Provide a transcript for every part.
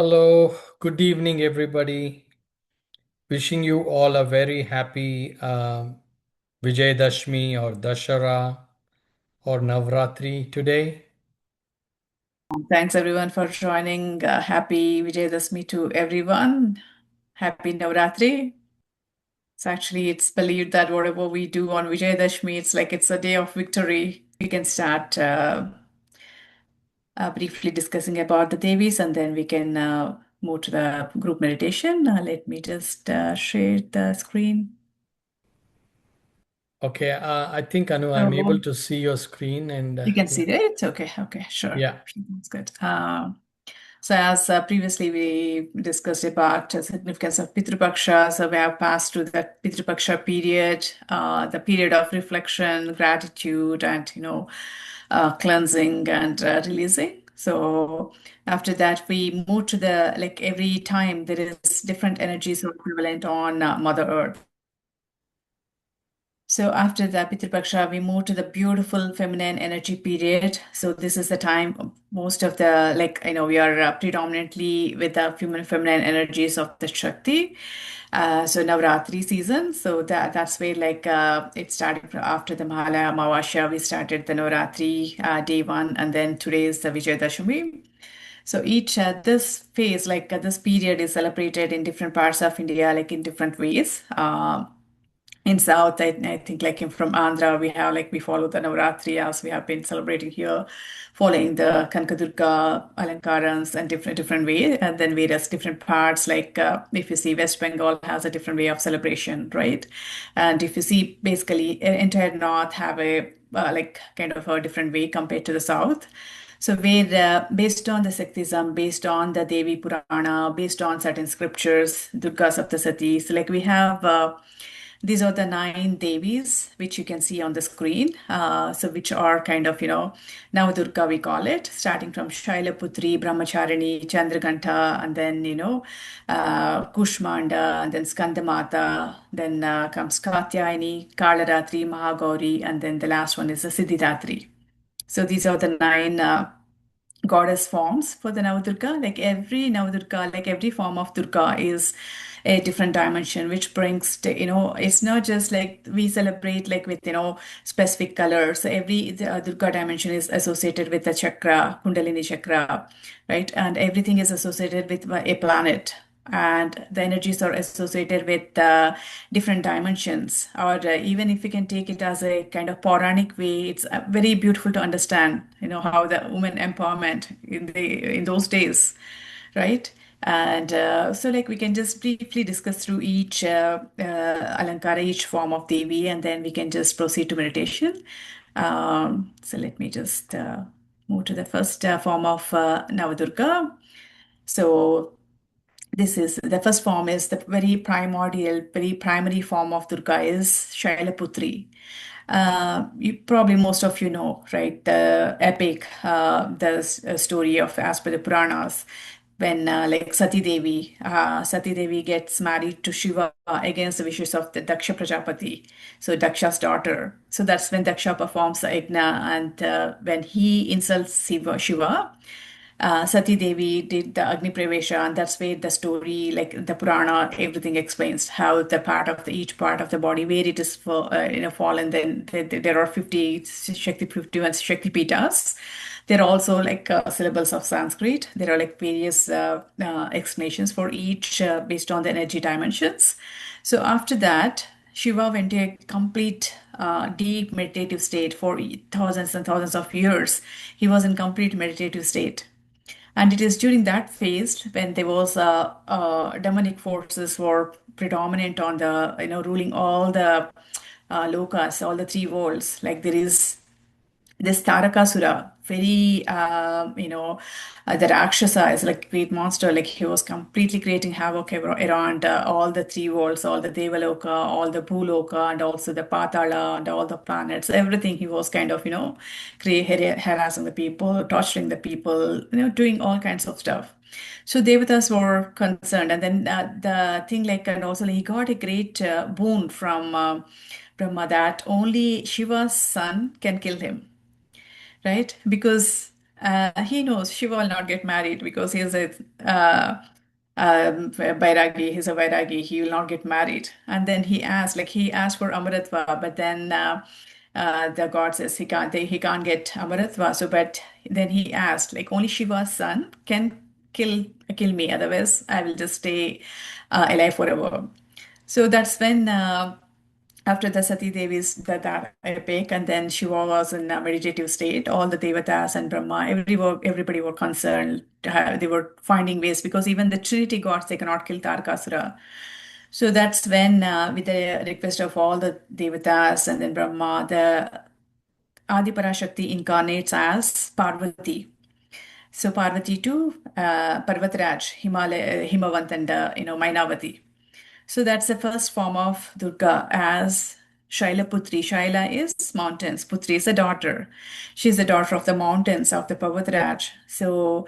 Hello, good evening, everybody. Wishing you all a very happy Vijayadashmi or Dussehra or Navratri today. Thanks everyone for joining. Happy Vijayadashmi to everyone. Happy Navratri. It's believed that whatever we do on Vijayadashmi, it's like it's a day of victory. We can start briefly discussing about the Devis and then we can move to the group meditation. Let me just share the screen. Okay, I think Anu, I'm able So to see your screen and you can yeah, see it. Okay, sure. yeah. That's good. So as previously we discussed about the significance of Pitru Paksha, so we have passed through the Pitru Paksha period, the period of reflection, gratitude, and cleansing and releasing. So after that, we move to the like every time there is different energies are prevalent on Mother Earth. So after the Pitru Paksha, we move to the beautiful feminine energy period. So this is the time most of the we are predominantly with the feminine energies of the Shakti. So Navratri season. So that's where it started after the Mahalaya Amavasya. We started the Navratri day one, and then today is the Vijayadashami. So each this phase, this period, is celebrated in different parts of India, like in different ways. In South, I think from Andhra, we follow the Navratri as we have been celebrating here, following the Kankadurga Alankarans and different way, and then various different parts. If you see West Bengal has a different way of celebration, right? And if you see basically entire North have a kind of a different way compared to the South. So where based on the Shaktism, based on the Devi Purana, based on certain scriptures, Durga Saptasati, so like we have. These are the nine Devis, which you can see on the screen. So, which are kind of, Navadurga, we call it, starting from Shailaputri, Brahmacharini, Chandraghanta, and then, Kushmanda, and then Skandamata, then comes Katyayani, Kalaratri, Mahagauri, and then the last one is the Siddhidatri. So, these are the nine. Goddess forms for the Navadurga. Like every Navadurga, like every form of Durga is a different dimension, which brings it's not just like we celebrate like with specific colors. So every Durga dimension is associated with the chakra, Kundalini chakra, right? And everything is associated with a planet. And the energies are associated with different dimensions, or even if we can take it as a kind of Puranic way, it's very beautiful to understand, how the women empowerment in those days, right? And so, like, we can just briefly discuss through each Alankara, each form of Devi, and then we can just proceed to meditation. So, let me just move to the first form of Navadurga. So, this is the first form is the very primordial, very primary form of Durga is Shailaputri. Probably most of you know, right? The epic, the story of as per the Puranas, when Sati Devi gets married to Shiva against the wishes of the Daksha Prajapati, so Daksha's daughter. So that's when Daksha performs the yajna, and when he insults Shiva, Sati Devi did the Agni Pravesha, and that's where the story, like the Purana, everything explains how the part of each part of the body where it is for fallen. Then there are 50 Shakti 51 Shakti Pitas. There are also like syllables of Sanskrit. There are like various explanations for each based on the energy dimensions. So after that, Shiva went to a complete deep meditative state for thousands and thousands of years. He was in complete meditative state, and it is during that phase when there was demonic forces were predominant on the ruling all the lokas, all the three worlds. Like there is this Tarakasura, very, the Rakshasa is like great monster. Like he was completely creating havoc around all the three worlds, all the Devaloka, all the Bhuloka, and also the Patala and all the planets. Everything he was kind of, harassing the people, torturing the people, doing all kinds of stuff. So Devatas were concerned, and then the thing and also he got a great boon from Brahma that only Shiva's son can kill him, right? Because He knows she will not get married because he is a Bairagi. He's a Bairagi. He will not get married. And then he asked for Amaratva, but then the god says he can't get Amaratva. So, but then he asked, like, only Shiva's son can kill me. Otherwise, I will just stay alive forever. So that's when. After the Sati Devi's that epic, and then Shiva was in a meditative state. All the Devatas and Brahma, everybody were concerned. They were finding ways because even the Trinity gods they cannot kill Tarakasura. So that's when, with the request of all the Devatas and then Brahma, the Adi Parashakti incarnates as Parvati. So Parvati to Parvatraj, Himalaya, Himavant, and Mainavati. So that's the first form of Durga as Shailaputri. Shaila is mountains. Putri is a daughter. She's the daughter of the mountains of the Pavatraj. So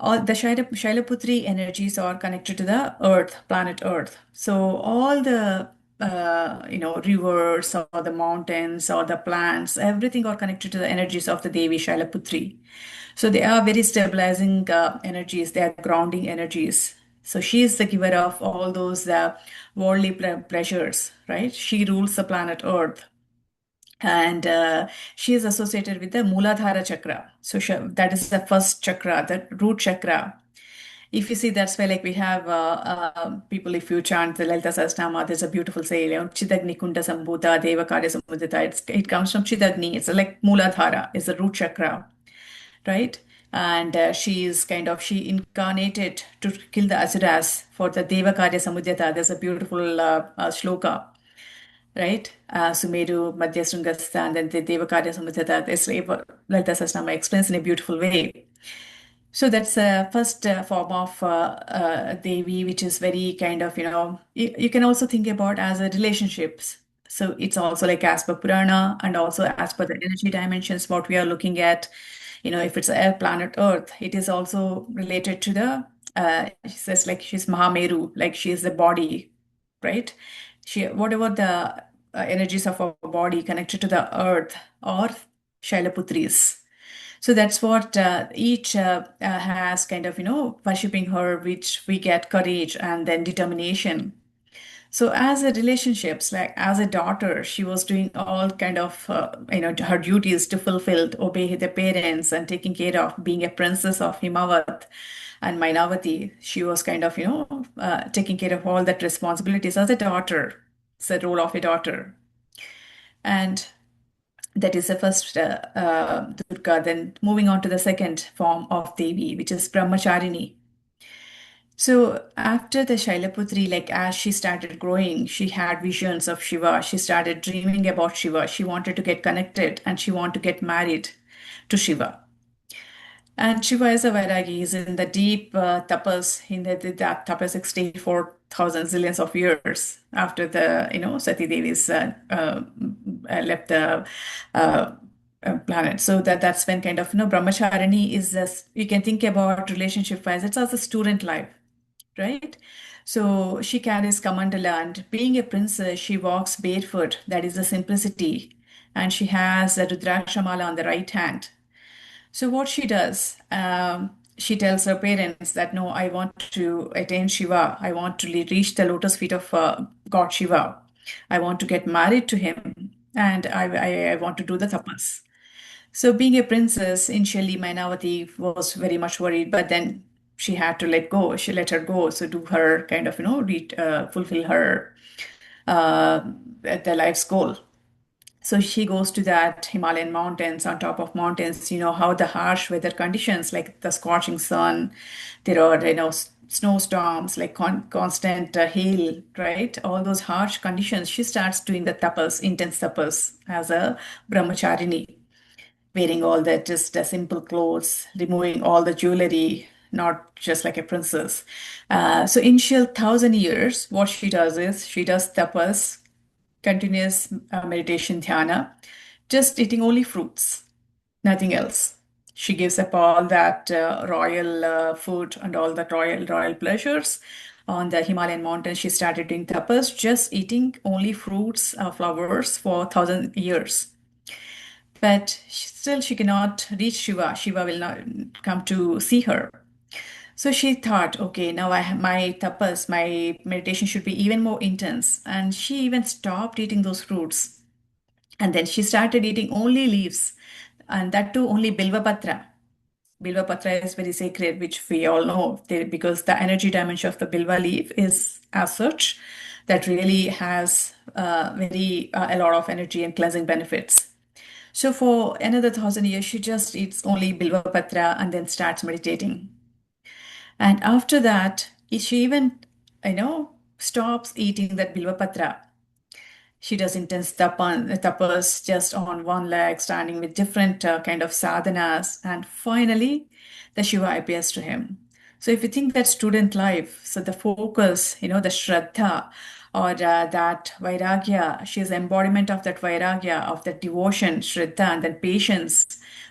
all the Shailaputri energies are connected to the earth, planet Earth. So all the rivers or the mountains or the plants, everything are connected to the energies of the Devi Shailaputri. So they are very stabilizing energies. They are grounding energies. So she is the giver of all those worldly pleasures, right? She rules the planet Earth. And she is associated with the Muladhara chakra. So that is the first chakra, the root chakra. If you see, that's why like we have people, if you chant the Lalita Sahasranama, there's a beautiful say, Chidagni Kunda Sambhuta, Deva Karya Samudita. It comes from Chidagni. It's like Muladhara, is the root chakra, right? And she incarnated to kill the asuras for the Devakarya Samudyata. There's a beautiful shloka, right? Sumeru, Madhyasringastha, and then the Devakarya Samudyata. This Lalita Sahasranama explains in a beautiful way. So that's the first form of Devi, which is very kind of, you can also think about as a relationships. So it's also like as per Purana and also as per the energy dimensions, what we are looking at. If it's a planet Earth, it is also related to she says like she's Mahameru, like she is the body, right? Whatever the energies of our body connected to the Earth or Shailaputris. So that's what each has kind of, worshipping her, which we get courage and then determination. So as a relationships, like as a daughter, she was doing all kind of, her duties to fulfill, obey the parents and taking care of being a princess of Himavat and Mainavati. She was kind of, taking care of all that responsibilities as a daughter. It's the role of a daughter. And that is the first Durga. Then moving on to the second form of Devi, which is Brahmacharini. So after the Shailaputri, like as she started growing, she had visions of Shiva. She started dreaming about Shiva. She wanted to get connected and she wanted to get married to Shiva. And Shiva is a Vairagi. He's in the deep tapas, in that tapasic state for thousands, zillions of years after the, Sati Devi's left the uh, planet. So that's when kind of, Brahmacharini is this, you can think about relationship wise, it's also student life, right? So she carries Kamandala, and being a princess, she walks barefoot. That is the simplicity. And she has a Rudrakshamala on the right hand. So what she does, she tells her parents that no, I want to attain Shiva. I want to reach the lotus feet of God Shiva. I want to get married to him, and I want to do the tapas. So being a princess, initially Mainavati was very much worried, but then she had to let go. She let her go. So do her kind of, fulfill her the life's goal. So she goes to that Himalayan mountains, on top of mountains, how the harsh weather conditions, like the scorching sun, there are, snowstorms, like constant hail, right? All those harsh conditions. She starts doing the tapas, intense tapas as a brahmacharini, wearing all the just simple clothes, removing all the jewelry, not just like a princess. So initial 1,000 years, what she does is she does tapas, continuous meditation dhyana, just eating only fruits, nothing else. She gives up all that royal food and all that royal pleasures. On the Himalayan mountains, she started doing tapas, just eating only fruits, flowers for 1,000 years. but still she cannot reach Shiva. Shiva will not come to see her. So she thought, okay, now I have my tapas, my meditation should be even more intense. And she even stopped eating those fruits. And then she started eating only leaves, and that too only Bilva Patra. Bilva Patra is very sacred, which we all know because the energy dimension of the Bilva leaf is as such that really has very a lot of energy and cleansing benefits. So for another 1,000 years, she just eats only Bilva Patra and then starts meditating. And after that, she even, you know, stops eating that Bilva Patra. She does intense tapas just on one leg, standing with different kind of sadhanas. And finally, the Shiva appears to him. So if you think that student life, so the focus, the Shraddha or that Vairagya, she is embodiment of that Vairagya, of that devotion, Shraddha, and then patience,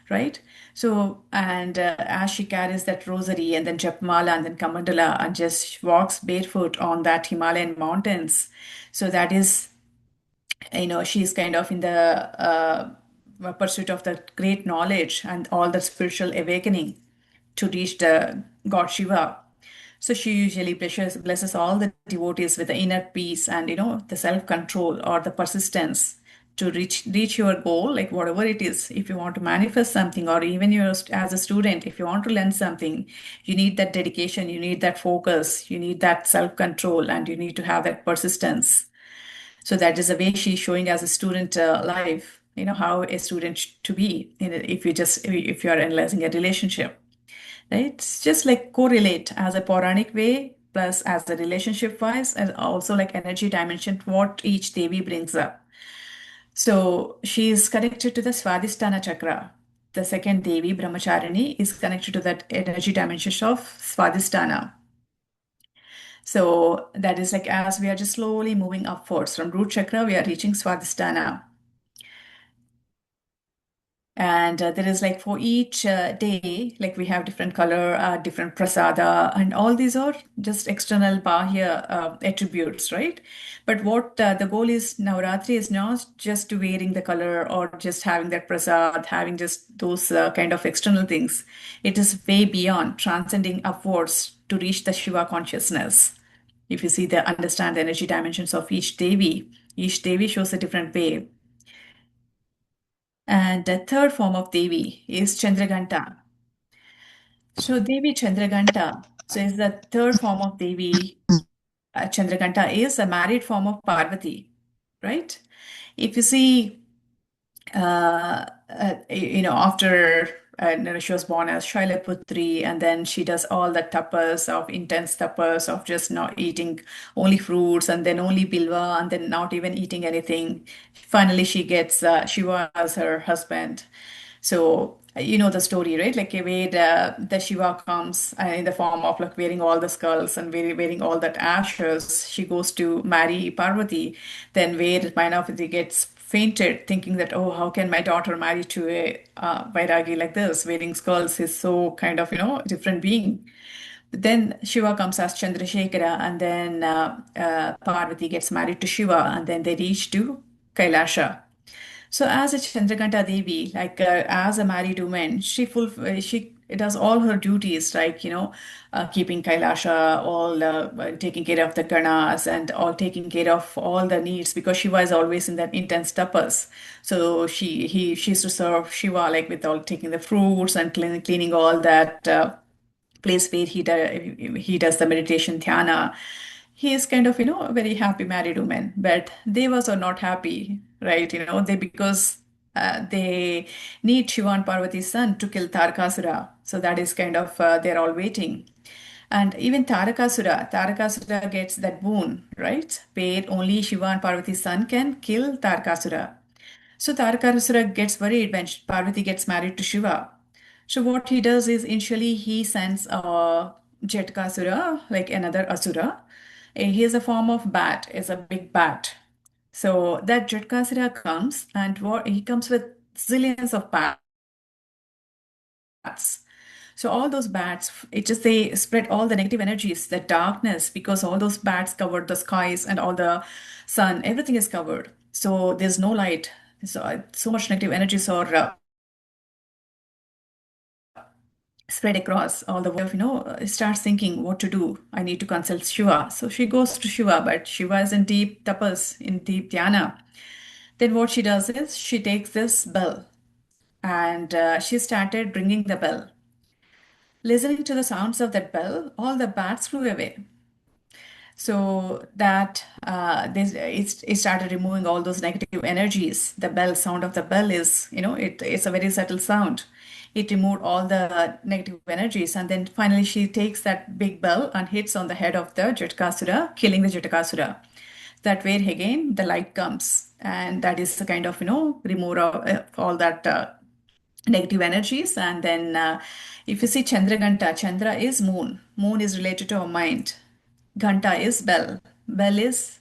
right? So, and as she carries that rosary and then Japmala and then Kamandala and just walks barefoot on that Himalayan mountains. So that is she's kind of in the pursuit of the great knowledge and all the spiritual awakening to reach the god Shiva. So she usually blesses all the devotees with the inner peace and the self-control or the persistence to reach your goal, like whatever it is. If you want to manifest something, or even you as a student, if you want to learn something, you need that dedication, you need that focus, you need that self-control, and you need to have that persistence. So that is the way she's showing as a student life, how a student to be if you are analyzing a relationship, right? It's just like correlate as a Puranic way plus as a relationship wise, and also like energy dimension, what each Devi brings up. So she is connected to the Swadhisthana chakra. The second Devi, Brahmacharini, is connected to that energy dimension of Swadhisthana. So that is like as we are just slowly moving upwards from root chakra, we are reaching Swadhisthana. And there is like for each day, like we have different color, different prasada, and all these are just external bahya attributes, right? But what the goal is, Navratri is not just to wearing the color or just having that prasad, having just those kind of external things. It is way beyond, transcending upwards to reach the Shiva consciousness. If you see understand the energy dimensions of each Devi shows a different way. And the third form of Devi is Chandraghanta. So Devi Chandraghanta, so is the third form of Devi. Chandraghanta is a married form of Parvati, right? If you see after she was born as Shailaputri, and then she does all the tapas of intense tapas of just not eating only fruits and then only bilva and then not even eating anything. Finally, she gets Shiva as her husband. So you know the story, right? Like where the Shiva comes in the form of like wearing all the skulls and wearing all that ashes. She goes to marry Parvati. Then where Mainavati gets fainted, thinking that, oh, how can my daughter marry to a Vairagi like this, wearing skulls? Is so kind of different being. But then Shiva comes as Chandrasekhara, and then Parvati gets married to Shiva, and then they reach to Kailasha. So as a Chandrakanta Devi, like as a married woman, she does all her duties, like keeping Kailasha, all taking care of the ganas and all taking care of all the needs because Shiva is always in that intense tapas. So she used to serve Shiva like with all taking the fruits and cleaning all that. Place where he does the meditation dhyana. He is kind of a very happy married woman, but they was are not happy, right? They because they need Shiva and Parvati's son to kill Tarakasura. So that is kind of they're all waiting. And even Tarakasura gets that boon, right? Where only Shiva and Parvati's son can kill Tarakasura. So Tarakasura gets worried when Parvati gets married to Shiva. So what he does is initially he sends Jetkasura, like another Asura. He is a form of bat, is a big bat. So that Jetkasura comes and he comes with zillions of bats. So all those bats, it just they spread all the negative energies, the darkness, because all those bats covered the skies and all the sun, everything is covered. So there's no light. So much negative energy saw spread across all the world, starts thinking what to do. I need to consult Shiva. So she goes to Shiva, but Shiva is in deep tapas, in deep dhyana. Then what she does is she takes this bell and she started ringing the bell. Listening to the sounds of that bell, all the bats flew away. So that it started removing all those negative energies. The bell sound of the bell is, it's a very subtle sound. It removed all the negative energies, and then finally she takes that big bell and hits on the head of the Jatakasura, killing the Jatakasura. That way again the light comes, and that is the kind of remove all that negative energies. And then if you see Chandraganta, Chandra is moon. Moon is related to our mind. Ghanta is bell. Bell is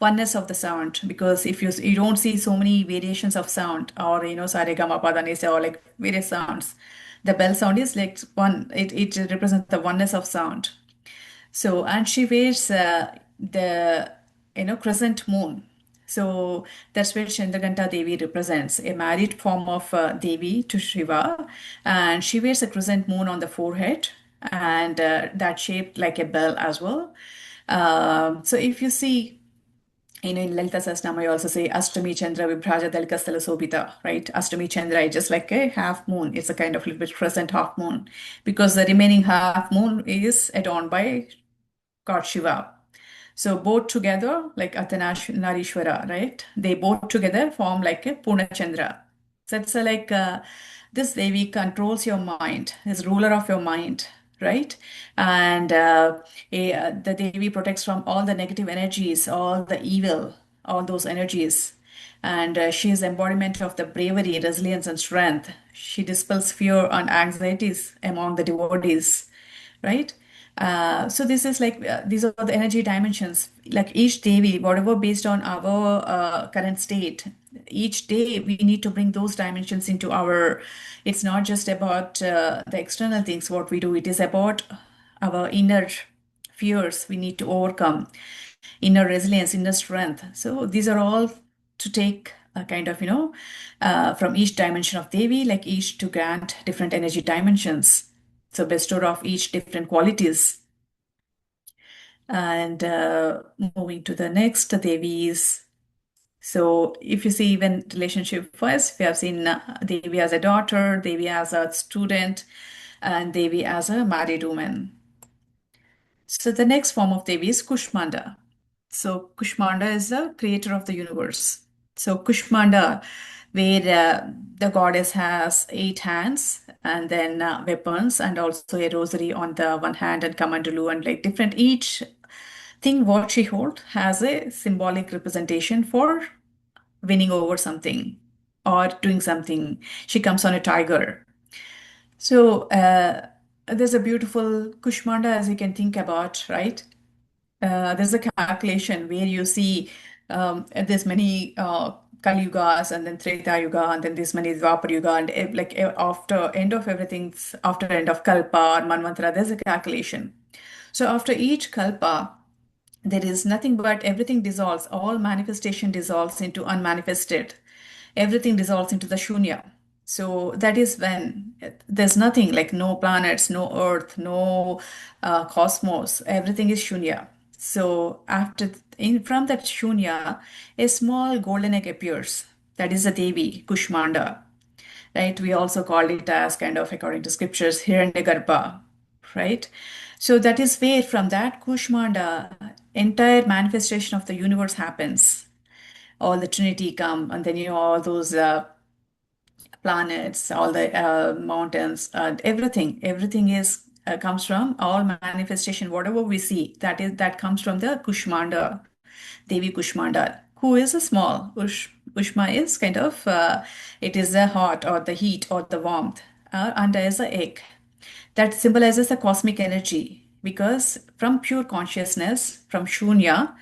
oneness of the sound, because if you don't see so many variations of sound, or saregama padanise, or like various sounds, the bell sound is like one. It represents the oneness of sound. So, and she wears the crescent moon. So that's where Chandraganta Devi represents a married form of Devi to Shiva, and she wears a crescent moon on the forehead, and that shaped like a bell as well. So if you see, in Lalita Sahasranama, you also say Ashtami Chandra Vibhraja Dalikasthala Sobhita, right? Ashtami Chandra is just like a half moon. It's a kind of little bit crescent half moon, because the remaining half moon is adorned by God Shiva. So both together, like Narishwara, right? They both together form like a Purnachandra. So it's like this Devi controls your mind, is ruler of your mind, right? And the Devi protects from all the negative energies, all the evil, all those energies. And she is embodiment of the bravery, resilience, and strength. She dispels fear and anxieties among the devotees, right? So this is like these are the energy dimensions. Like each Devi, whatever based on our current state, each day we need to bring those dimensions into our. It's not just about the external things what we do. It is about our inner fears we need to overcome, inner resilience, inner strength. So these are all to take a kind of from each dimension of Devi, like each to grant different energy dimensions. So bestowed of each different qualities. And moving to the next Devis. So if you see even relationship first, we have seen Devi as a daughter, Devi as a student, and Devi as a married woman. So the next form of Devi is Kushmanda. So Kushmanda is the creator of the universe. So Kushmanda, where the goddess has 8 hands and then weapons, and also a rosary on the one hand, and kamandalu, and like different each thing what she holds has a symbolic representation for winning over something or doing something. She comes on a tiger. So there's a beautiful Kushmanda as you can think about, right? There's a calculation where you see there's many Kali Yugas, and then Treta Yuga, and then there's many Dwapar Yuga, and after end of everything's after end of Kalpa or Manvantara, there's a calculation. So after each Kalpa, there is nothing but everything dissolves, all manifestation dissolves into unmanifested, everything dissolves into the shunya. So that is when there's nothing, like no planets, no earth, no cosmos, everything is shunya. So after in from that shunya, a small golden egg appears. That is the Devi Kushmanda, right? We also call it as kind of, according to scriptures, Hiranyagarbha, right? So that is where from that Kushmanda, entire manifestation of the universe happens. All the Trinity come, and then all those planets, all the mountains, everything is comes from all manifestation. Whatever we see, that comes from the Kushmanda, Devi Kushmanda, who is a small. Ushma is kind of it is the hot or the heat or the warmth. Anda is the egg. That symbolizes the cosmic energy, because from pure consciousness, from Shunya,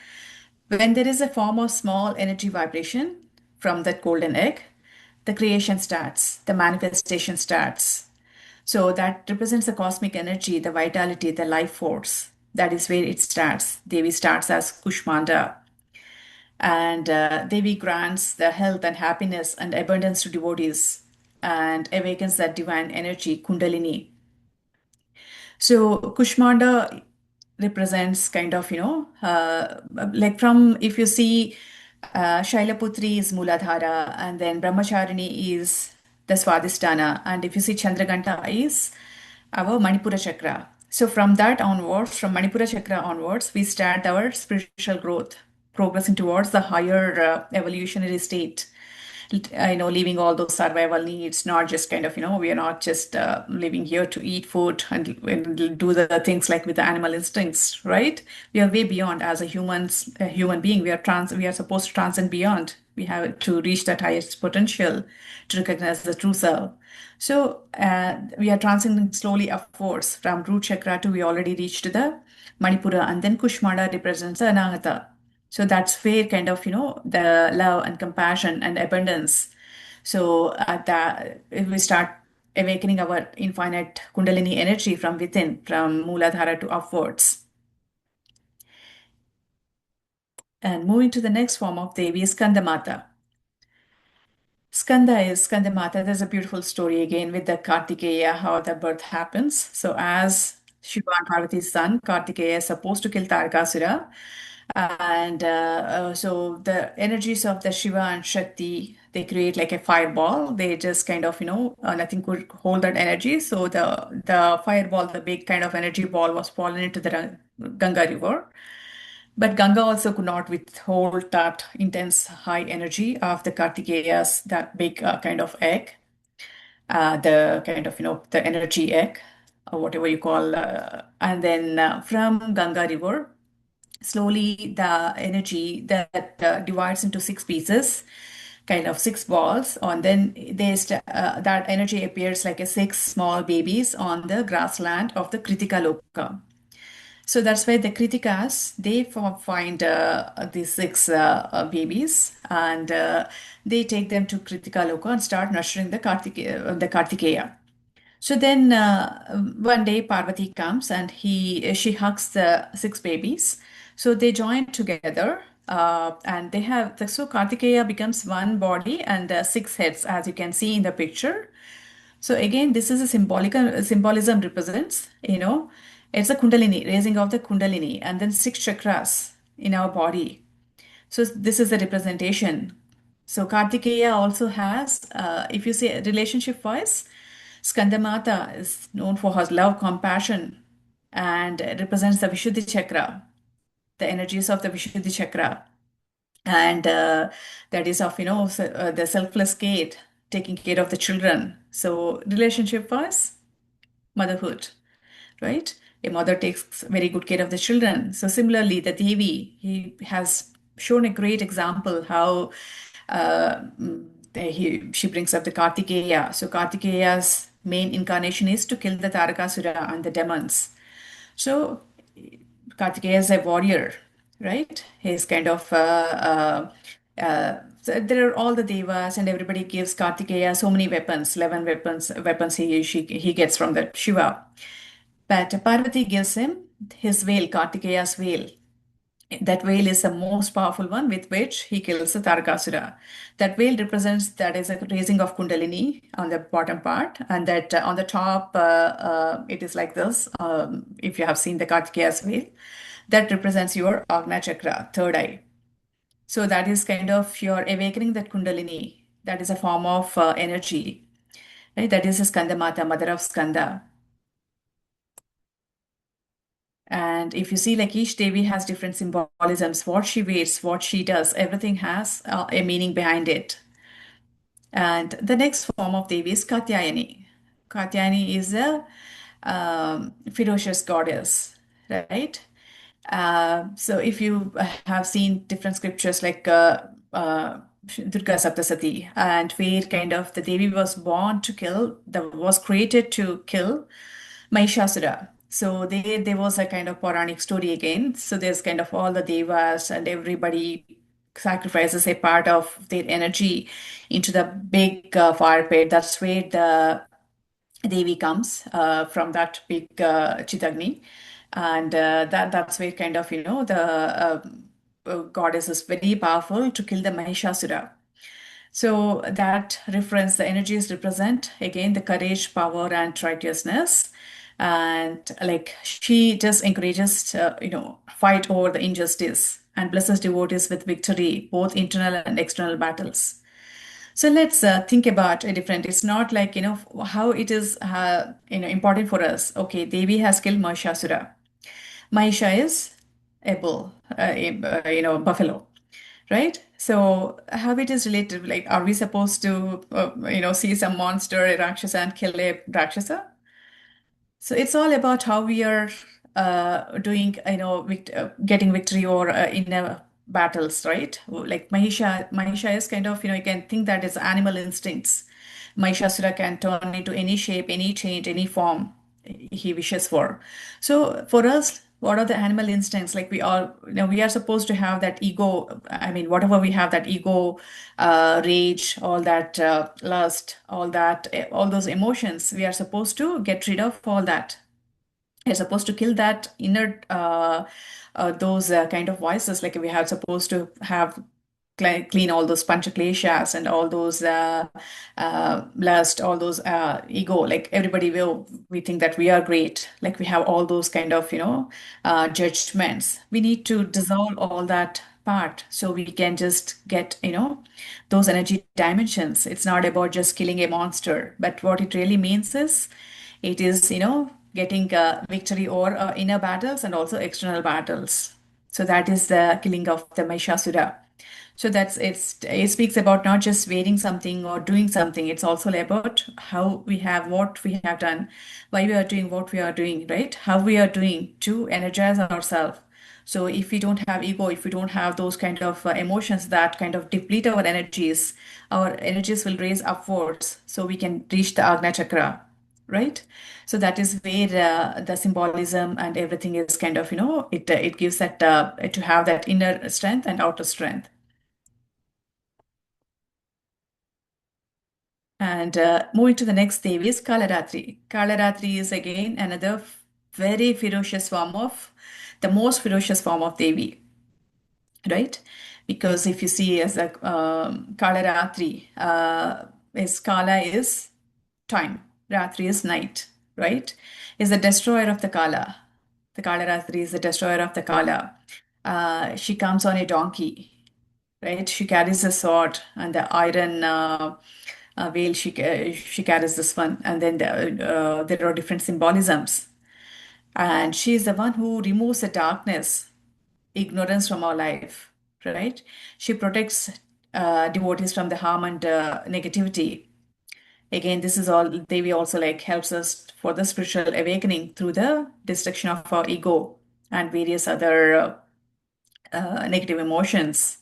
when there is a form of small energy vibration from that golden egg, the creation starts, the manifestation starts. So that represents the cosmic energy, the vitality, the life force. That is where it starts. Devi starts as Kushmanda. And Devi grants the health and happiness and abundance to devotees and awakens that divine energy, Kundalini. So Kushmanda represents kind of, like from, if you see, Shailaputri is Muladhara, and then Brahmacharini is the Swadhisthana, and if you see Chandraganta is our Manipura chakra. So from that onwards, from Manipura chakra onwards, we start our spiritual growth, progressing towards the higher evolutionary state. Leaving all those survival needs, not just kind of, we are not just living here to eat food and do the things like with the animal instincts, right? We are way beyond as a human being. We are supposed to transcend beyond. We have to reach that highest potential to recognize the true self. So we are transcending slowly upwards from root chakra to we already reached the Manipura, and then Kushmada represents the Anahata. So that's where kind of, the love and compassion and abundance. So that if we start awakening our infinite Kundalini energy from within, from Muladhara to upwards. And moving to the next form of Devi is Skandamata. Skanda is Skandamata. There's a beautiful story again with the Kartikeya, how the birth happens. So as Shiva and Parvati's son, Kartikeya is supposed to kill Tarakasura. And so the energies of the Shiva and Shakti, they create like a fireball. They just kind of, nothing could hold that energy. So the fireball, the big kind of energy ball was fallen into the Ganga river. But Ganga also could not withhold that intense high energy of the Kartikeyas, that big kind of egg, the kind of, the energy egg, or whatever you call. And then from Ganga river, slowly the energy that divides into six pieces, kind of six balls, and then that energy appears like a six small babies on the grassland of the Kritika Loka. So that's why the Kritikas they find these six babies, and they take them to Kritika Loka and start nurturing the Kartikeya. So then one day Parvati comes and she hugs the six babies. So they join together and they have so Kartikeya becomes one body and six heads, as you can see in the picture. So again, this is a symbolism represents, it's a Kundalini, raising of the Kundalini, and then six chakras in our body. So this is the representation. So Kartikeya also has, if you say relationship wise, Skandamata is known for her love, compassion, and represents the Vishuddhi chakra, the energies of the Vishuddhi chakra, and that is of the selfless care, taking care of the children. So relationship wise, motherhood, right? A mother takes very good care of the children. So similarly, the Devi, he has shown a great example how she brings up the Kartikeya. So Kartikeya's main incarnation is to kill the Tarakasura and the demons. So Kartikeya is a warrior, right? He's kind of so there are all the devas and everybody gives Kartikeya so many weapons, 11 weapons he gets from the Shiva. But Parvati gives him his veil, Kartikeya's veil. That veil is the most powerful one with which he kills the Tarakasura. That veil represents that is a raising of Kundalini on the bottom part, and that on the top it is like this. If you have seen the Kartikeya's veil, that represents your Agna Chakra, third eye. So that is kind of your awakening that Kundalini. That is a form of energy, right? That is a Skanda Mata, mother of Skanda. And if you see, like each Devi has different symbolisms, what she wears, what she does, everything has a meaning behind it. And the next form of Devi is Katyayani. Katyayani is a ferocious goddess, right? So if you have seen different scriptures like Durga Saptasati, and where kind of the Devi was born to kill, was created to kill Mahishasura. So there was a kind of Puranic story again. So there's kind of all the devas and everybody sacrifices a part of their energy into the big fire pit. That's where the Devi comes from that big Chitagni, and that's where kind of the goddess is very powerful to kill the Mahishasura. So that reference, the energies represent again the courage, power, and righteousness. And like she just encourages, fight over the injustice and blesses devotees with victory, both internal and external battles. So let's think about a different. It's not like how it is important for us. Okay, Devi has killed Mahishasura. Mahisha is a bull, buffalo, right? So how it is related? Like, are we supposed to see some monster, a Rakshasa, and kill a Rakshasa? So it's all about how we are doing, getting victory or in battles, right? Like Mahisha is kind of, you can think that it's animal instincts. Mahishasura can turn into any shape, any change, any form he wishes for. So for us, what are the animal instincts? Like we are supposed to have that ego. I mean, whatever we have, that ego, rage, all that lust, all that, all those emotions, we are supposed to get rid of all that. We're supposed to kill that inner those kind of voices. Like we have supposed to have clean all those panchakleshas and all those lust, all those ego. Like everybody will, we think that we are great. Like we have all those kind of judgments. We need to dissolve all that part so we can just get those energy dimensions. It's not about just killing a monster, but what it really means is it is, getting victory over inner battles and also external battles. So that is the killing of the Mahishasura. So it speaks about not just wearing something or doing something. It's also about how we have what we have done, why we are doing what we are doing, right? How we are doing to energize ourselves. So if we don't have ego, if we don't have those kind of emotions that kind of deplete our energies will raise upwards so we can reach the Agna Chakra, right? So that is where the symbolism and everything is kind of, it gives that to have that inner strength and outer strength. And moving to the next Devi is Kalaratri. Kalaratri is again another very ferocious form of, the most ferocious form of Devi, right? Because if you see as a Kalaratri, is Kala is time, Ratri is night, right? Is the destroyer of the Kala. The Kalaratri is the destroyer of the Kala. She comes on a donkey, right? She carries a sword and the iron veil. She carries this one, and then there are different symbolisms. And she is the one who removes the darkness, ignorance from our life, right? She protects devotees from the harm and negativity. Again, this is all Devi also like helps us for the spiritual awakening through the destruction of our ego and various other negative emotions.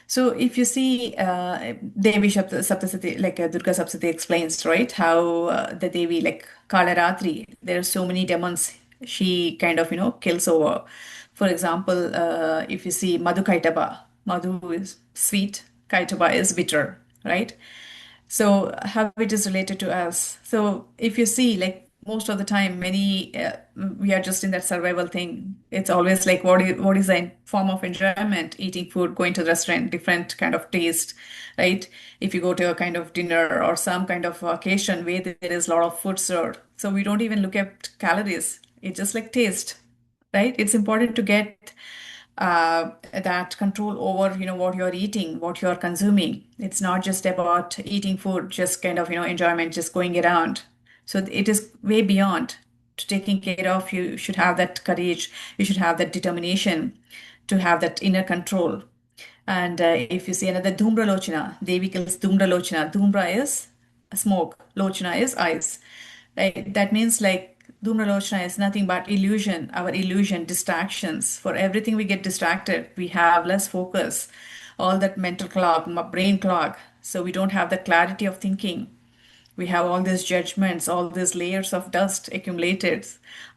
So if you see Devi Saptasati, like Durga Saptasati explains, right, how the Devi, like Kalaratri, there are so many demons she kind of, kills over. For example, if you see Madhu Kaitaba, Madhu is sweet, Kaitaba is bitter, right? So how it is related to us. So if you see, like most of the time, many we are just in that survival thing. It's always like what is the form of enjoyment? Eating food, going to the restaurant, different kind of taste, right? If you go to a kind of dinner or some kind of occasion where there is a lot of food served, so we don't even look at calories. It's just like taste, right? It's important to get that control over what you're eating, what you're consuming. It's not just about eating food, just kind of enjoyment, just going around. So it is way beyond to taking care of. You should have that courage, you should have that determination to have that inner control. And if you see another Dhumra Lochana, Devi kills Dhumra Lochana. Dhumra is smoke, Lochana is eyes. Right? That means like Dhumra Lochana is nothing but illusion, our illusion, distractions. For everything we get distracted, we have less focus, all that mental clog, brain clog. So we don't have the clarity of thinking. We have all these judgments, all these layers of dust accumulated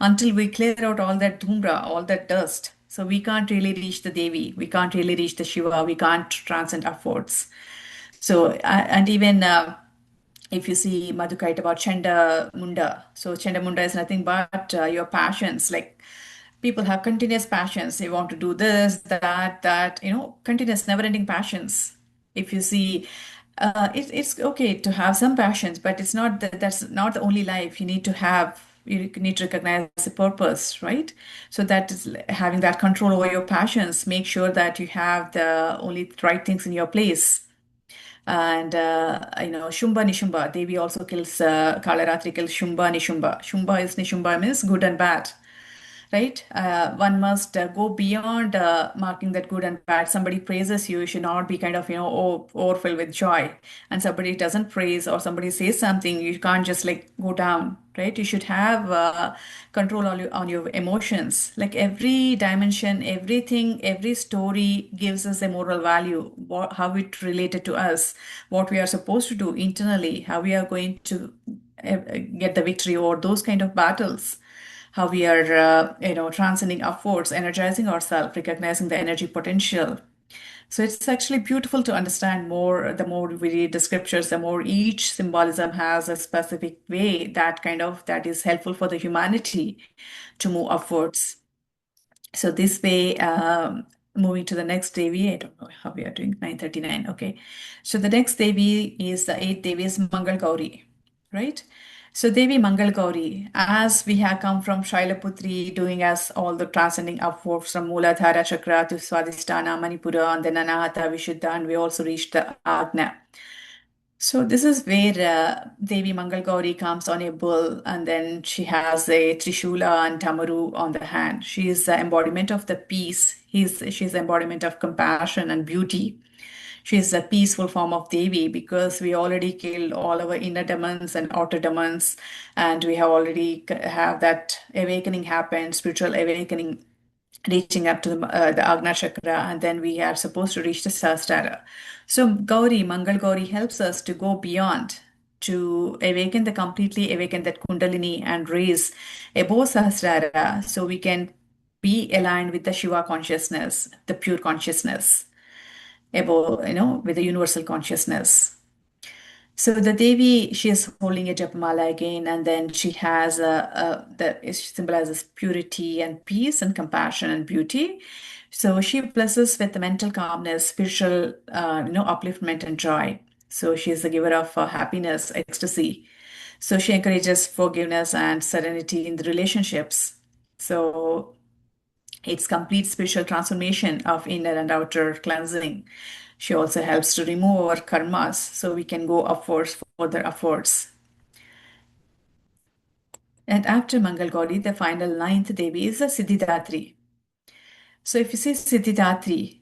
until we clear out all that dhumra, all that dust. So we can't really reach the Devi, we can't really reach the Shiva, we can't transcend upwards. So, and even if you see Madhukait about Chenda Munda, so Chenda Munda is nothing but your passions, like People have continuous passions. They want to do this, that, continuous, never-ending passions. If you see, it's okay to have some passions, but it's not that's not the only life. You need to recognize the purpose, right? So that is having that control over your passions. Make sure that you have the only right things in your place. And Shumba Nishumba, Devi also kills Kalaratri kills Shumba Nishumba. Shumba is Nishumba means good and bad, right? One must go beyond marking that good and bad. Somebody praises you, you should not be kind of, overfilled with joy. And somebody doesn't praise or somebody says something, you can't just like go down, right? You should have control on your emotions. Like every dimension, everything, every story gives us a moral value, how it related to us, what we are supposed to do internally, how we are going to get the victory over those kind of battles, how we are transcending upwards, energizing ourselves, recognizing the energy potential. So it's actually beautiful to understand more. The more we read the scriptures, the more each symbolism has a specific way that is helpful for the humanity to move upwards. So this way, moving to the next Devi, I don't know how we are doing, 9:39. Okay. So the next Devi is the eighth Devi is Mangal Gauri, right? So Devi Mangal Gauri, as we have come from Shailaputri, doing as all the transcending upwards from Muladhara Chakra to Swadhisthana, Manipura, and then Anahata, Vishuddha, and we also reached the Agna. So this is where Devi Mangal Gauri comes on a bull, and then she has a Trishula and Tamaru on the hand. She is the embodiment of the peace. She's the embodiment of compassion and beauty. She is a peaceful form of Devi because we already killed all our inner demons and outer demons, and we have already have that awakening happen, spiritual awakening, reaching up to the Agna Chakra, and then we are supposed to reach the Sahasrara. So Gauri, Mangal Gauri helps us to go beyond, to completely awaken that Kundalini and raise above Sahasrara so we can be aligned with the Shiva consciousness, the pure consciousness, above, with the universal consciousness. So the Devi, she is holding a japmala again, and then she has it symbolizes purity and peace and compassion and beauty. So she blesses with the mental calmness, spiritual, upliftment and joy. So she is the giver of happiness, ecstasy. So she encourages forgiveness and serenity in the relationships. So it's complete spiritual transformation of inner and outer cleansing. She also helps to remove our karmas so we can go upwards, further upwards. And after Mangal Gauri, the final ninth Devi is the Siddhidatri. So if you see Siddhidatri,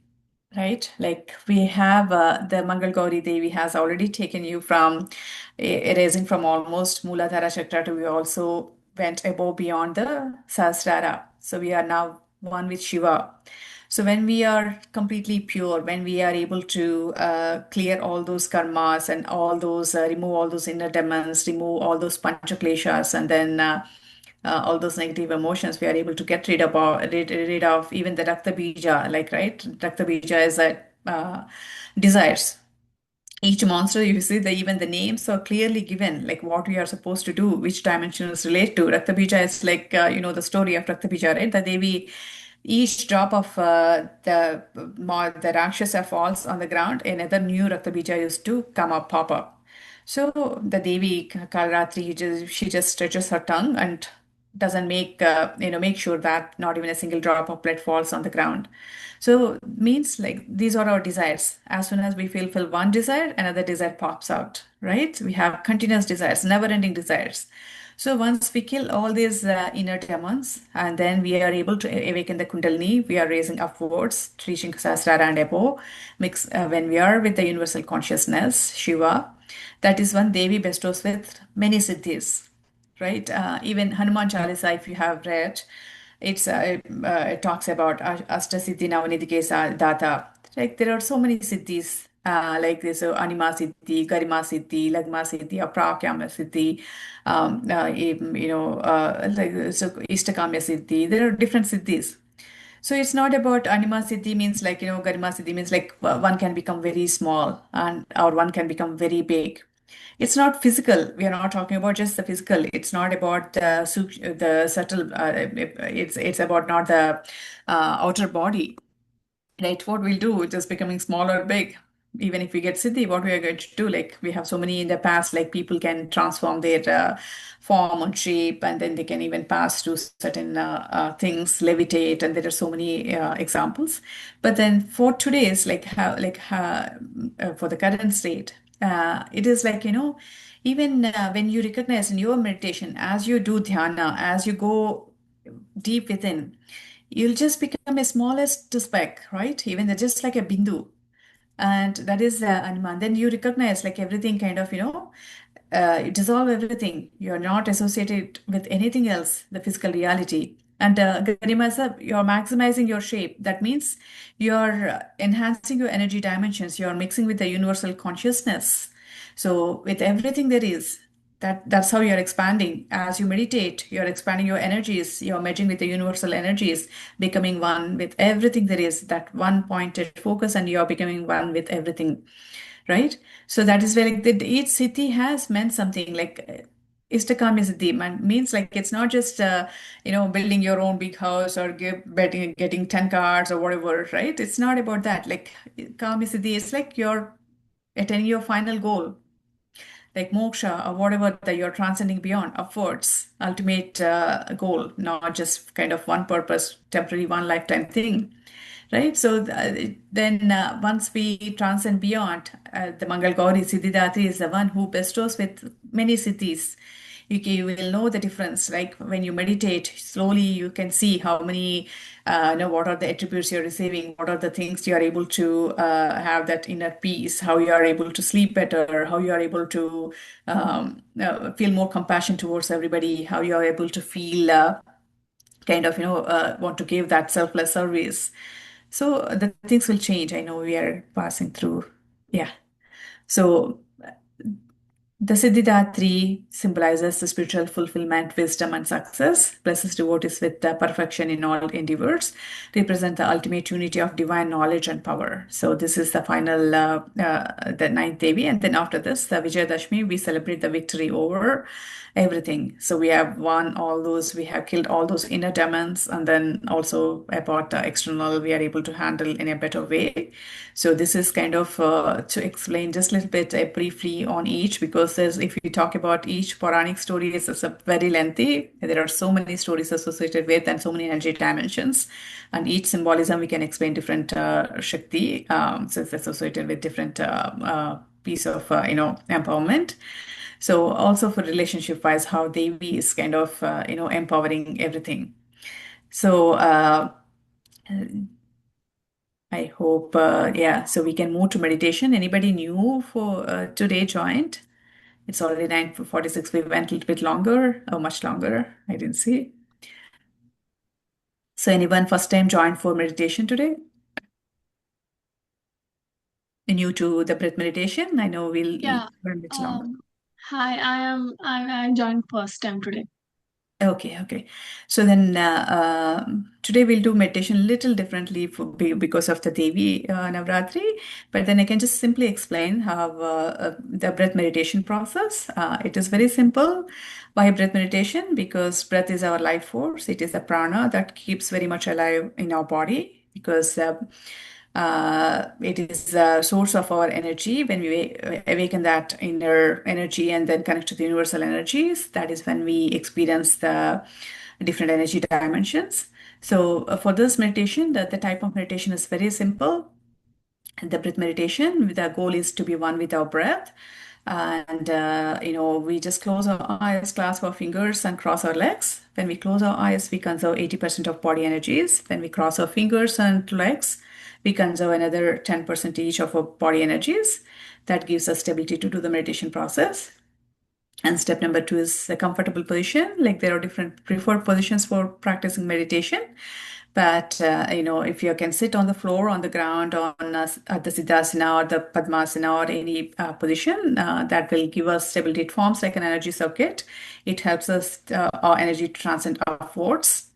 right, like we have the Mangal Gauri Devi has already taken you from erasing from almost Muladhara Chakra to we also went above beyond the Sahasrara. So we are now one with Shiva. So when we are completely pure, when we are able to clear all those karmas and all those, remove all those inner demons, remove all those panchakleshas, and then all those negative emotions, we are able to get rid of even the Rakta Bija, like, right? Rakta Bija is that desires. Each monster, you see, even the names are clearly given, like what we are supposed to do, which dimensions relate to. Rakta Bija is like, the story of Rakta Bija, right? That Devi, each drop of the Rakshasa falls on the ground, another new Rakta Bija used to come up, pop up. So the Devi Kalaratri, she just stretches her tongue and doesn't make sure that not even a single drop of blood falls on the ground. So means like these are our desires. As soon as we fulfill one desire, another desire pops out, right? We have continuous desires, never-ending desires. So once we kill all these inner demons, and then we are able to awaken the Kundalini, we are raising upwards, reaching Sahasrara and above. When we are with the universal consciousness, Shiva, that is when Devi bestows with many siddhis, right? Even Hanuman Chalisa, if you have read, it talks about Ashtasiddhi Navanidike Data. Like there are so many siddhis like this, so Anima Siddhi, Garima Siddhi, Lagma Siddhi, Aprakyama Siddhi, like so Ishtakamya Siddhi. There are different siddhis. So it's not about Anima Siddhi means like, Garima Siddhi means like one can become very small and or one can become very big. It's not physical. We are not talking about just the physical. It's not about the subtle. It's about not the outer body, right? What we'll do, just becoming small or big. Even if we get siddhi, what we are going to do, like we have so many in the past, like people can transform their form and shape, and then they can even pass through certain things, levitate, and there are so many examples. But then for today's, for the current state, it is like, even when you recognize in your meditation, as you do dhyana, as you go deep within, you'll just become a smallest speck, right? Even just like a bindu. And that is Animan. Then you recognize like everything kind of, you dissolve everything. You're not associated with anything else, the physical reality. And Garima sir, you're maximizing your shape. That means you're enhancing your energy dimensions. You're mixing with the universal consciousness. So with everything there is, that's how you're expanding. As you meditate, you're expanding your energies. You're merging with the universal energies, becoming one with everything there is. That one pointed focus, and you're becoming one with everything, right? So that is where like each city has meant something like. Istakam is the man means like it's not just building your own big house or getting 10 cars or whatever, right? It's not about that. Like Kam is the, it's like you're attaining your final goal, like moksha or whatever that you're transcending beyond upwards, ultimate goal, not just kind of one purpose, temporary one lifetime thing, right? So then once we transcend beyond, the Mangal Gauri Siddhidatri is the one who bestows with many siddhis. You will know the difference. Like when you meditate slowly, you can see how many, what are the attributes you're receiving, what are the things you are able to have that inner peace, how you are able to sleep better, how you are able to feel more compassion towards everybody, how you are able to feel kind of, want to give that selfless service. So the things will change. I know we are passing through. Yeah. So the Siddhidatri symbolizes the spiritual fulfillment, wisdom, and success. Blesses devotees with perfection in all endeavors, represent the ultimate unity of divine knowledge and power. So this is the final, the ninth Devi, and then after this, the Vijayadashmi, we celebrate the victory over everything. So we have won all those, we have killed all those inner demons, and then also about the external, we are able to handle in a better way. So this is kind of to explain just a little bit briefly on each, because there's, if we talk about each Puranic story, it's a very lengthy. There are so many stories associated with and so many energy dimensions, and each symbolism we can explain different Shakti, so it's associated with different piece of empowerment. So also for relationship wise, how Devi is kind of empowering everything. So I hope, yeah, so we can move to meditation. Anybody new for today joined? It's already 9:46. We went a little bit longer, or much longer. I didn't see. So anyone first time joined for meditation today? New to the breath meditation? I know we'll Yeah. run a bit longer. Um, Hi, I joined first time today. Okay, okay. So then today we'll do meditation a little differently because of the Devi Navratri, but then I can just simply explain how the breath meditation process. It is very simple. Why breath meditation? Because breath is our life force. It is the prana that keeps very much alive in our body, because it is the source of our energy. When we awaken that inner energy and then connect to the universal energies, that is when we experience the different energy dimensions. So for this meditation, the type of meditation is very simple. The breath meditation, the goal is to be one with our breath. And we just close our eyes, clasp our fingers, and cross our legs. When we close our eyes, we conserve 80% of body energies. When we cross our fingers and legs, we conserve another 10% each of our body energies. That gives us stability to do the meditation process. And step number two is a comfortable position. Like there are different preferred positions for practicing meditation. But if you can sit on the floor, on the ground, on the Siddhasana or the Padmasana or any position, that will give us stability. It forms like an energy circuit. It helps us our energy to transcend upwards,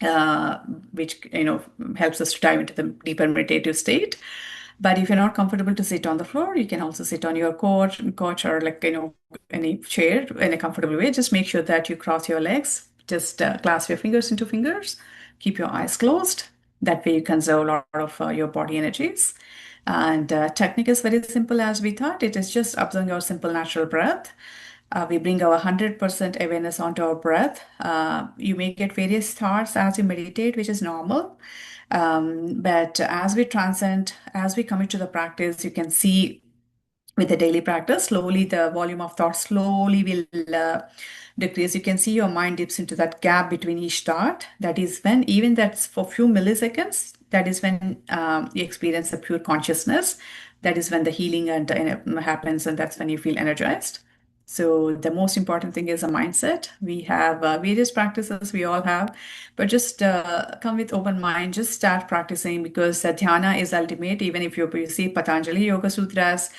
uh, which helps us to dive into the deeper meditative state. But if you're not comfortable to sit on the floor, you can also sit on your couch or like, any chair in a comfortable way. Just make sure that you cross your legs. Just clasp your fingers into fingers. Keep your eyes closed. That way you conserve a lot of your body energies. And technique is very simple as we thought. It is just observing our simple natural breath. We bring our 100% awareness onto our breath. You may get various thoughts as you meditate, which is normal. But as we transcend, as we commit to the practice, you can see with the daily practice, slowly the volume of thoughts slowly will decrease. You can see your mind dips into that gap between each thought. That is when, even that's for few milliseconds, that is when you experience the pure consciousness. That is when the healing and happens, and that's when you feel energized. So the most important thing is a mindset. We have various practices we all have, but just come with open mind. Just start practicing because dhyana is ultimate. Even if you see Patanjali Yoga Sutras,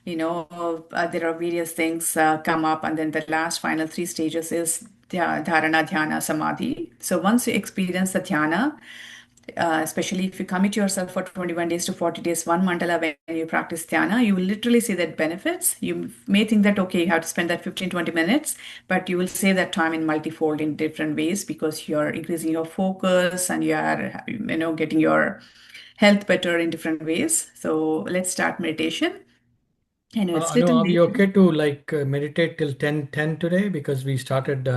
there are various things come up, and then the last final three stages is dharana, dhyana, samadhi. So once you experience the dhyana, especially if you commit yourself for 21 days to 40 days, one mandala, when you practice dhyana, you will literally see that benefits. You may think that, okay, you have to spend that 15-20 minutes, but you will save that time in multifold in different ways because you're increasing your focus and you are, getting your health better in different ways. So let's start meditation. I know it's No, little are we late, okay to meditate till 10:10 today? Because we started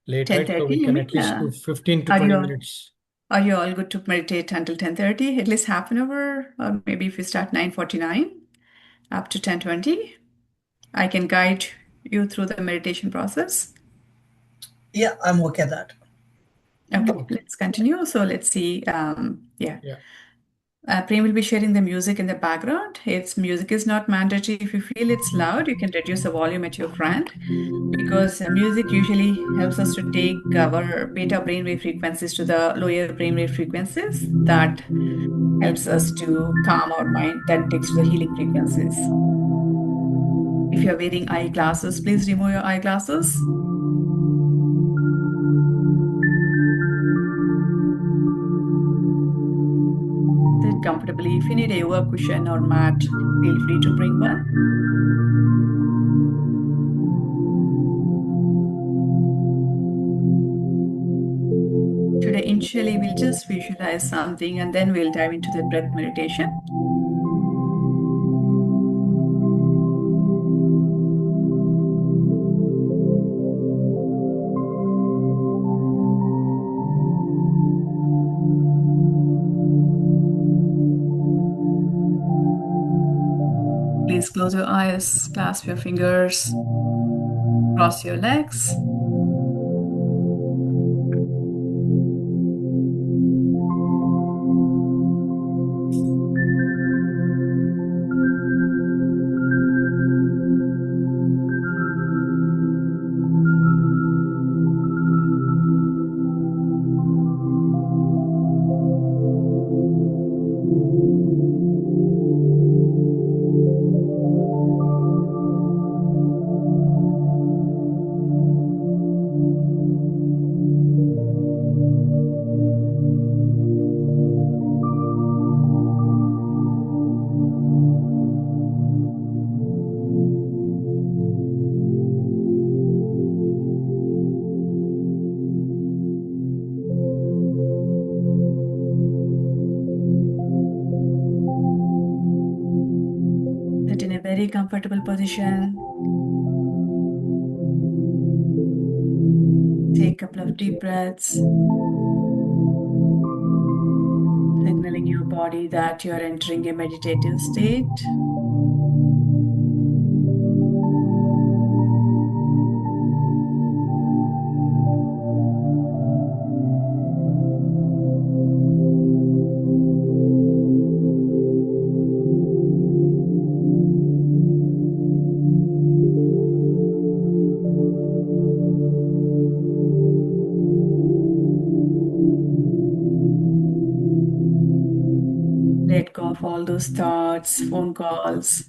late, right? So 10:30, we you can mean? at least do 15 to Are 20 you minutes. are you all good to meditate until 10:30? At least half an hour, or maybe if you start 9:49 up to 10:20, I can guide you through the meditation process. Yeah, I'm okay at that. Okay, Okay. let's continue. So let's see. Yeah. Yeah. Prem will be sharing the music in the background. Its music is not mandatory. If you feel it's loud, you can reduce the volume at your front because music usually helps us to take our beta brainwave frequencies to the lower brainwave frequencies. That helps us to calm our mind. That takes to the healing frequencies. If you're wearing eyeglasses, please remove your eyeglasses. Sit comfortably. If you need a yoga cushion or mat, feel free to bring one. Today, initially, we'll just visualize something and then we'll dive into the breath meditation. Please close your eyes, clasp your fingers, cross your legs. Sit in a very comfortable position. Take a couple of deep breaths, signaling your body that you're entering a meditative state. Let go of all those thoughts, phone calls,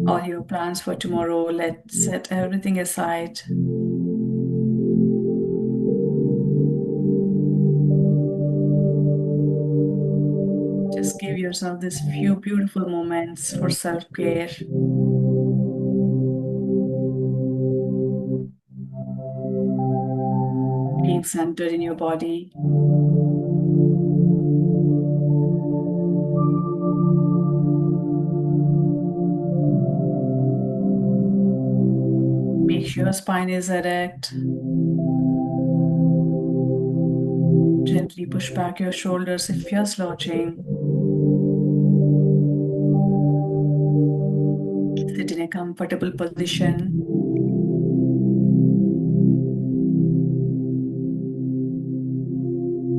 all your plans for tomorrow. Let's set everything aside. Just yourself these few beautiful moments for self-care. Being centered in your body. Make sure your spine is erect. Gently push back your shoulders if you're slouching. Sit in a comfortable position.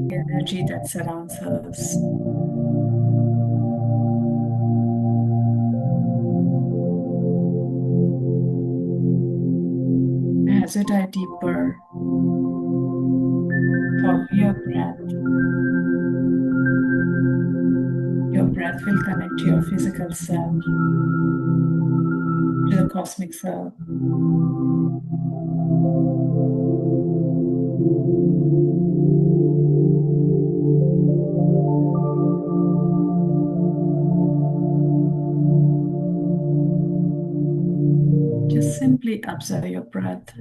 The energy that surrounds us. As you dive deeper, follow your breath. Your breath will connect your physical self to the cosmic self. Just simply observe your breath.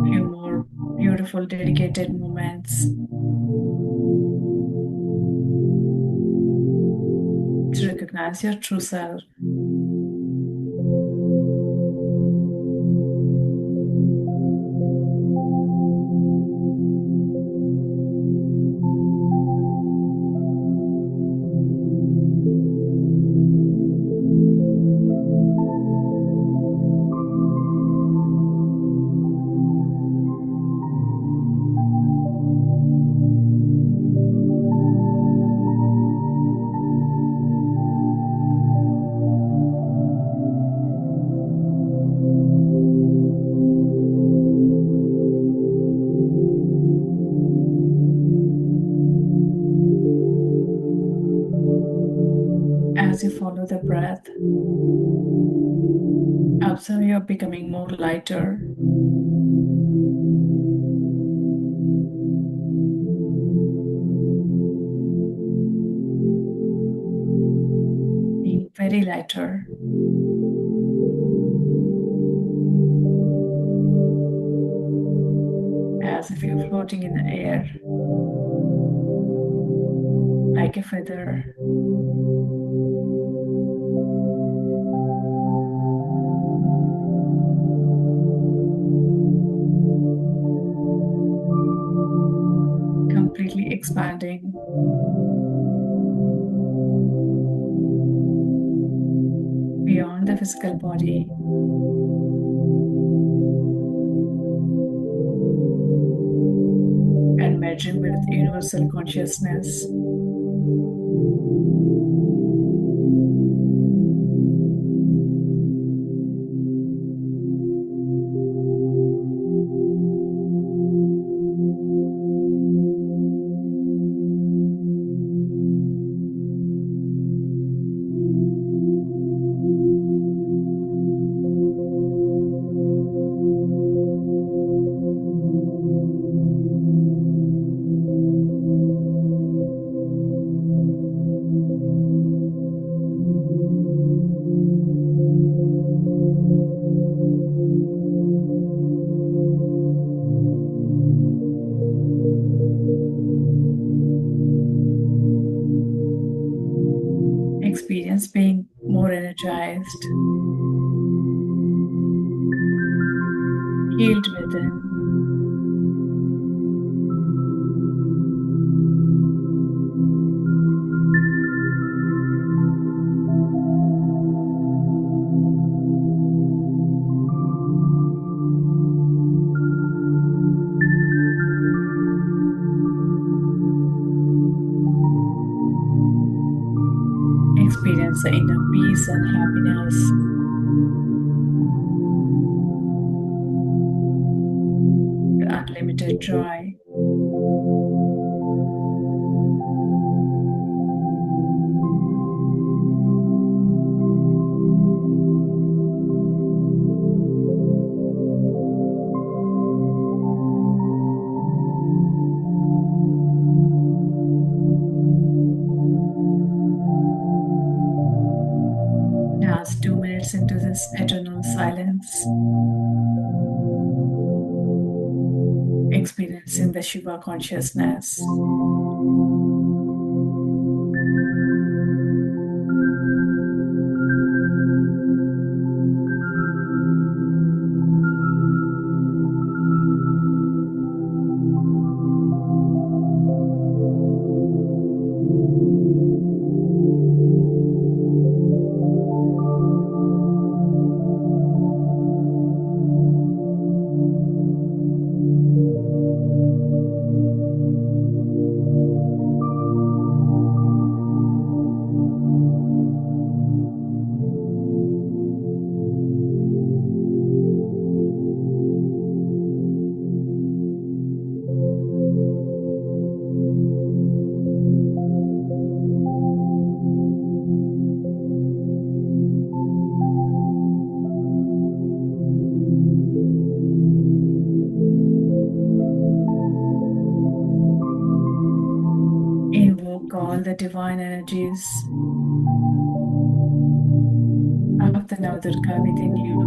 Few more beautiful, dedicated moments to recognize your true self. As you follow the breath, observe you're becoming more lighter. Being very lighter. As if you're floating in the air, like a feather. Completely expanding. Beyond the physical body. And merging with universal consciousness. Experience being more energized, healed within. Experience the inner peace and happiness. The unlimited joy. past 2 minutes into this eternal silence, experiencing the Shiva consciousness. Invoke all the divine energies of the Navratri within you.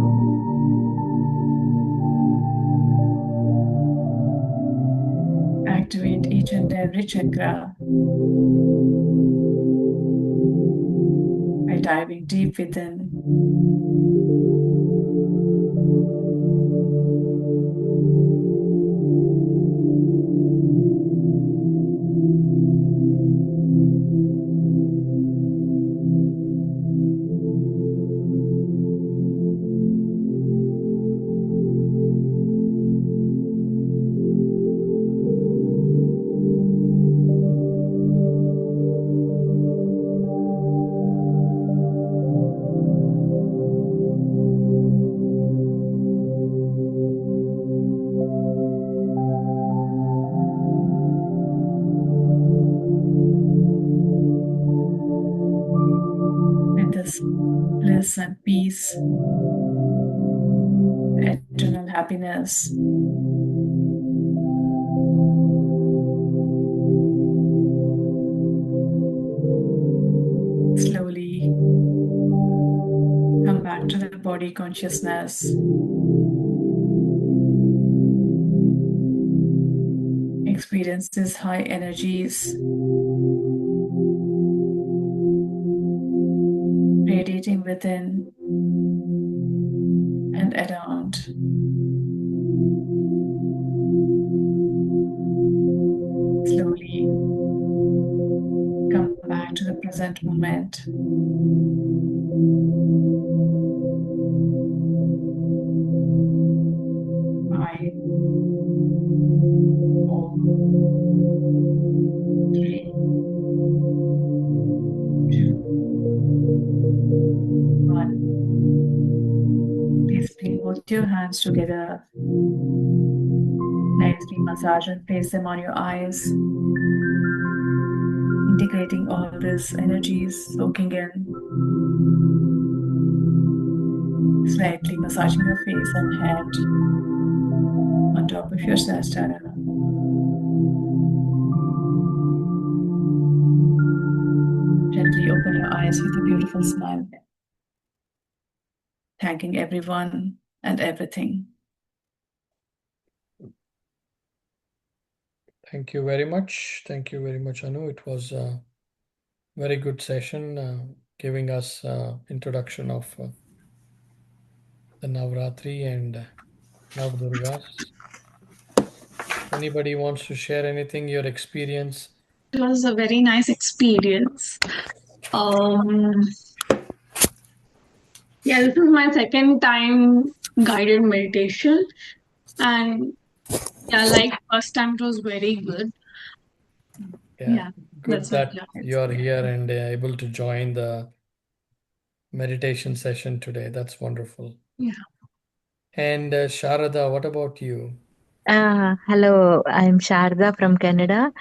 Activate each and every chakra by diving deep within. With this bliss and peace, eternal happiness, slowly come back to the body consciousness. Experience these high energies radiating within and around. Slowly come back to the present moment. Five, four, three, two, one. Please bring both your hands together. Nicely massage and place them on your eyes, integrating all these energies, soaking in. Slightly massaging your face and head on top of your Sahasrara. Gently open your eyes with a beautiful smile, thanking everyone and everything. Thank you very much. Thank you very much, Anu. It was a very good session, giving us introduction of the Navratri and Navdurgas. Anybody wants to share anything, your experience? It was a very nice experience. Yeah, this is my second time guided meditation, and yeah, like first time it was very good. Yeah, Good that's what that I you are said. here and able to join the meditation session today. That's wonderful. Yeah. And Sharada, what about you? Hello, I'm Sharda from Canada.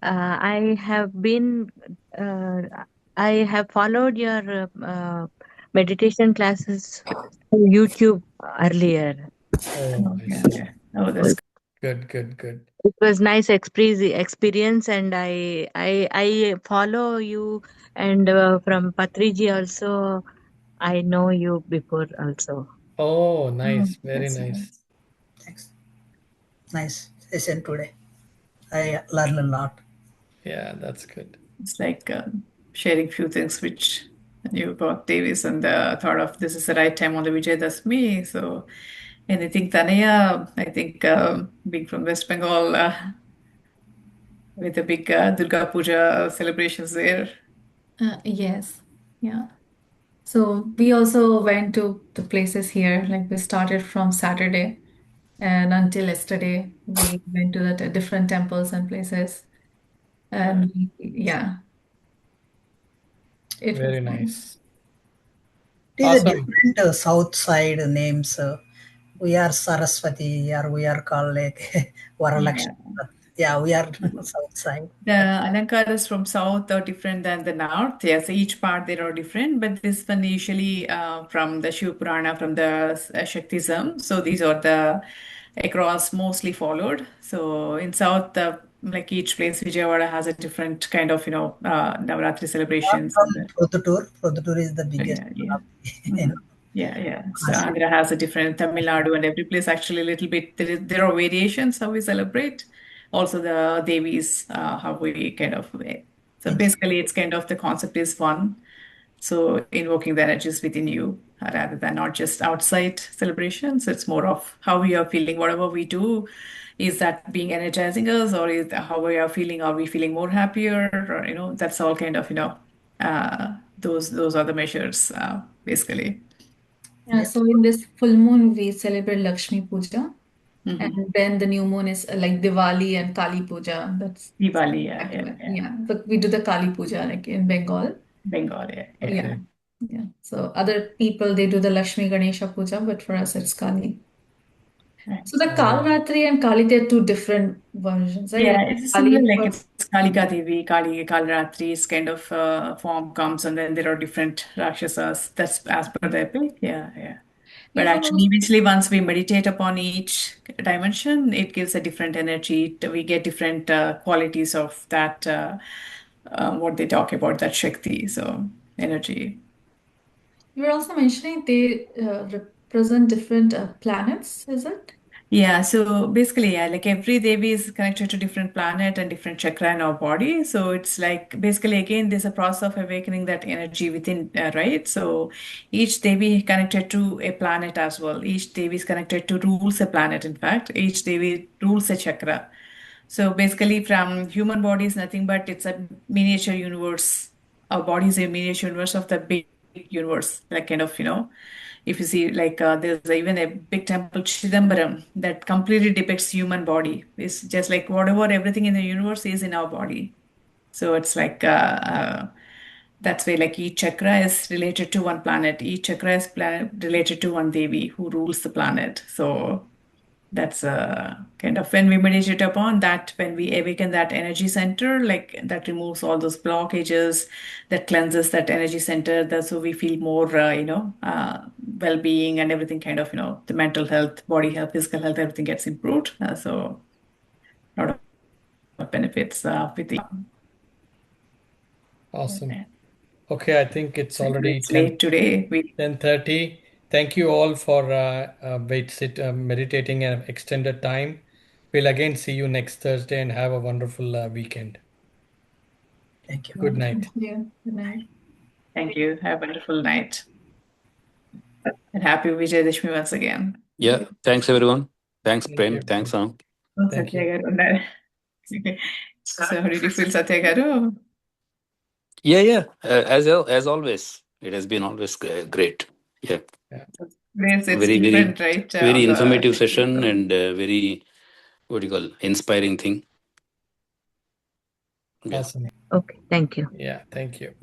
I have been, uh, I have followed your meditation classes through YouTube earlier. Oh, I Okay, see. okay. Oh, that's Good, good, good. It was nice experience, and I follow you and from Patriji also. I know you before also. Oh, nice. Very That's nice. nice. Thanks. Nice session today. I learned a lot. Yeah, that's good. It's like sharing few things which you got Davis and thought of this is the right time on the Vijay Dasmi. So anything Tanaya, I think being from West Bengal with the big Durga Puja celebrations there. Yes. Yeah. So we also went to the places here. Like we started from Saturday and until yesterday, we went to the different temples and places. And yeah, it was Very nice. nice. It is a Awesome. different south side names. We are Saraswati, or we are called like Varalakshmi. Yeah, we are south side. The Alankaras from south are different than the north. Yes, each part they are different, but this one usually from the Shiv Purana, from the Shaktism. So these are the across mostly followed. So in south, like each place, Vijayawada has a different kind of Navratri Not celebrations. from Produttur. Produttur is the biggest Yeah, one yeah. of the, Mhm. Yeah. So Nasi. Andhra has a different Tamil Nadu and every place actually a little bit there are variations how we celebrate. Also the Devis, how we kind of so Thank you. basically it's kind of the concept is one. So invoking the energies within you rather than not just outside celebrations. It's more of how we are feeling. Whatever we do, is that being energizing us or is how we are feeling? Are we feeling more happier? Or that's all kind of those are the measures basically. Yeah, Yes. so in this full moon, we celebrate Lakshmi Puja. Hmm. And then the new moon is like Diwali and Kali Puja. That's Diwali, yeah. But we do the Kali Puja like in Bengal. Bengal, Yeah. Okay. Yeah. So other people they do the Lakshmi Ganesha Puja, but for us it's Kali. So the Kalratri and Kali, they're two different versions, right? Yeah, Like it's similar, Kali like for it's Kalika Devi, Kalratri's kind of form comes, and then there are different Rakshasas. That's as per the epic. Yeah. yeah, But for actually, most eventually, once we meditate upon each dimension, it gives a different energy. We get different qualities of that, what they talk about, that Shakti, so energy. you were also mentioning they represent different planets, is it? Yeah, so basically, yeah, like every Devi is connected to different planet and different chakra in our body. So it's like basically again, there's a process of awakening that energy within, right? So each Devi connected to a planet as well. Each Devi is connected to rules a planet. In fact, each Devi rules a chakra. So basically, from human body is nothing but it's a miniature universe. Our body is a miniature universe of the big universe, like kind of, if you see like there's even a big temple Chidambaram that completely depicts human body. It's just like whatever everything in the universe is in our body. So it's like that's why like each chakra is related to one planet. Each chakra is related to one Devi who rules the planet. So that's kind of when we meditate upon that, when we awaken that energy center, like that removes all those blockages, that cleanses that energy center. That's so we feel more, well-being and everything kind of, the mental health, body health, physical health, everything gets improved. So a lot of benefits with the. Awesome. Okay, I think it's already It's late today. 10:30. Thank you all for meditating an extended time. We'll again see you next Thursday and have a wonderful weekend. Thank you. Good night. Yeah. Good night. Thank you. Have a wonderful night. And happy Vijayadashmi once again. Yeah. Thanks, everyone. Thanks, Thank Prem. you. Thanks, Anand. Thank you. Satya Garu. Okay. So how did you feel, Satya Garu? Yeah. As always, it has been always great. Yeah. It's Very, different, right? very On the informative Shakti. session and very, what do you call, inspiring thing. Yeah. Awesome. Okay, thank you. Yeah, thank you.